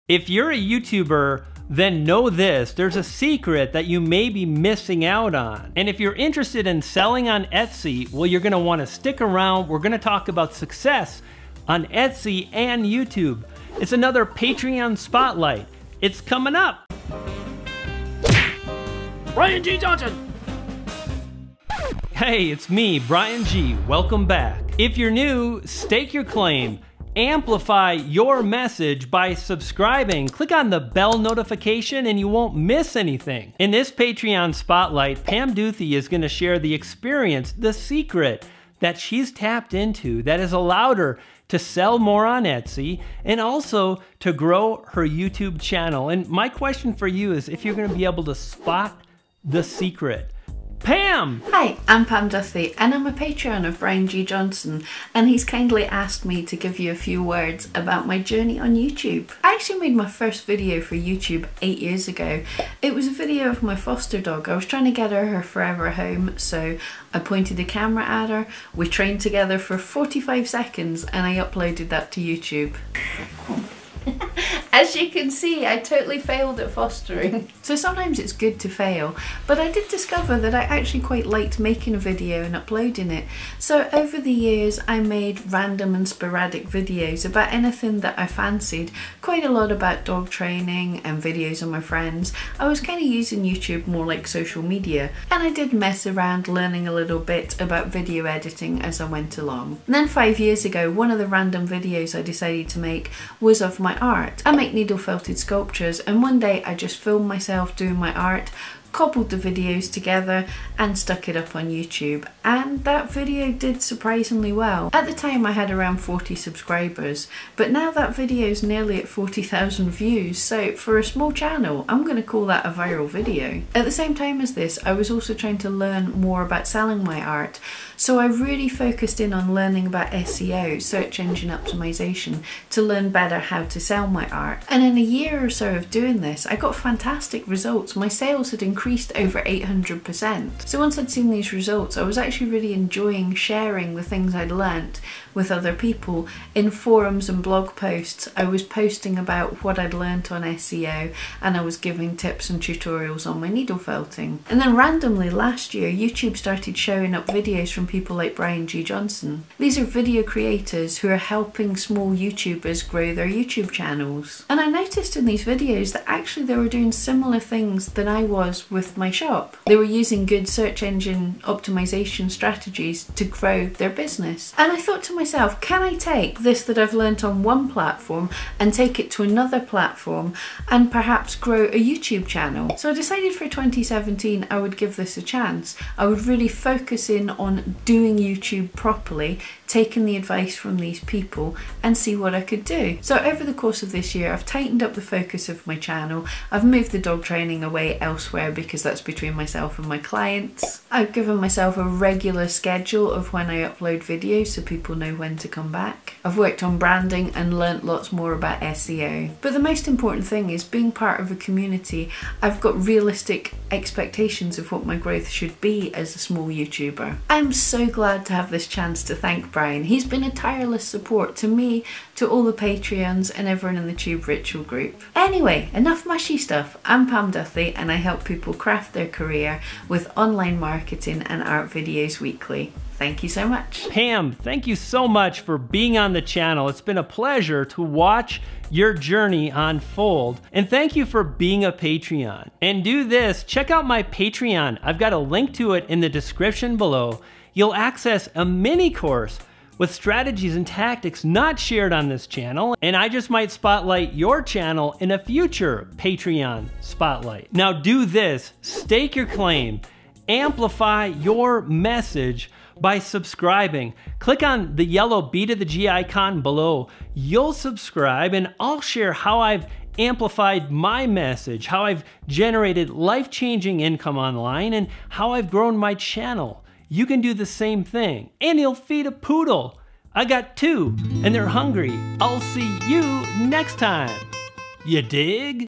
If you're a YouTuber, then know this, there's a secret that you may be missing out on. And if you're interested in selling on Etsy, well, you're gonna wanna stick around. We're gonna talk about success on Etsy and YouTube. It's another Patreon Spotlight. It's coming up. Brian G. Johnson. Hey, it's me, Brian G. Welcome back. If you're new, stake your claim. Amplify your message by subscribing. Click on the bell notification and you won't miss anything. In this Patreon Spotlight, Pam Duthie is going to share the experience, the secret that she's tapped into that has allowed her to sell more on Etsy and also to grow her YouTube channel. And my question for you is if you're going to be able to spot the secret. Pam! Hi, I'm Pam Duthie and I'm a Patreon of Brian G. Johnson, and he's kindly asked me to give you a few words about my journey on YouTube. I actually made my first video for YouTube 8 years ago. It was a video of my foster dog. I was trying to get her forever home, so I pointed the camera at her, we trained together for 45 seconds and I uploaded that to YouTube. As you can see, I totally failed at fostering. So sometimes it's good to fail, but I did discover that I actually quite liked making a video and uploading it. So over the years, I made random and sporadic videos about anything that I fancied, quite a lot about dog training and videos of my friends. I was kind of using YouTube more like social media, and I did mess around learning a little bit about video editing as I went along. And then 5 years ago, one of the random videos I decided to make was of my art. I make needle felted sculptures, and one day I just filmed myself doing my art, cobbled the videos together and stuck it up on YouTube, and that video did surprisingly well. At the time I had around 40 subscribers, but now that video is nearly at 40,000 views, so for a small channel I'm going to call that a viral video. At the same time as this, I was also trying to learn more about selling my art, so I really focused in on learning about SEO, search engine optimization, to learn better how to sell my art. And in a year or so of doing this, I got fantastic results. My sales had increased over 800%. So once I'd seen these results, I was actually really enjoying sharing the things I'd learnt with other people. In forums and blog posts, I was posting about what I'd learnt on SEO, and I was giving tips and tutorials on my needle felting. And then randomly last year, YouTube started showing up videos from people like Brian G. Johnson. These are video creators who are helping small YouTubers grow their YouTube channels. And I noticed in these videos that actually they were doing similar things than I was with my shop. They were using good search engine optimization strategies to grow their business. And I thought to myself, can I take this that I've learnt on one platform and take it to another platform and perhaps grow a YouTube channel? So I decided for 2017 I would give this a chance. I would really focus in on doing YouTube properly, taking the advice from these people and see what I could do. So over the course of this year, I've tightened up the focus of my channel. I've moved the dog training away elsewhere because that's between myself and my clients. I've given myself a regular schedule of when I upload videos so people know when to come back. I've worked on branding and learnt lots more about SEO. But the most important thing is being part of a community. I've got realistic expectations of what my growth should be as a small YouTuber. I'm so glad to have this chance to thank Brian. He's been a tireless support to me, to all the Patreons and everyone in the Tube Ritual group. Anyway, enough mushy stuff. I'm Pam Duthie and I help people craft their career with online marketing and art videos weekly. Thank you so much. Pam, thank you so much for being on the channel. It's been a pleasure to watch your journey unfold. And thank you for being a Patreon. And do this, check out my Patreon. I've got a link to it in the description below. You'll access a mini course with strategies and tactics not shared on this channel, and I just might spotlight your channel in a future Patreon Spotlight. Now do this, stake your claim, amplify your message by subscribing. Click on the yellow B to the G icon below. You'll subscribe and I'll share how I've amplified my message, how I've generated life-changing income online, and how I've grown my channel. You can do the same thing, and you'll feed a poodle. I got 2, and they're hungry. I'll see you next time. You dig?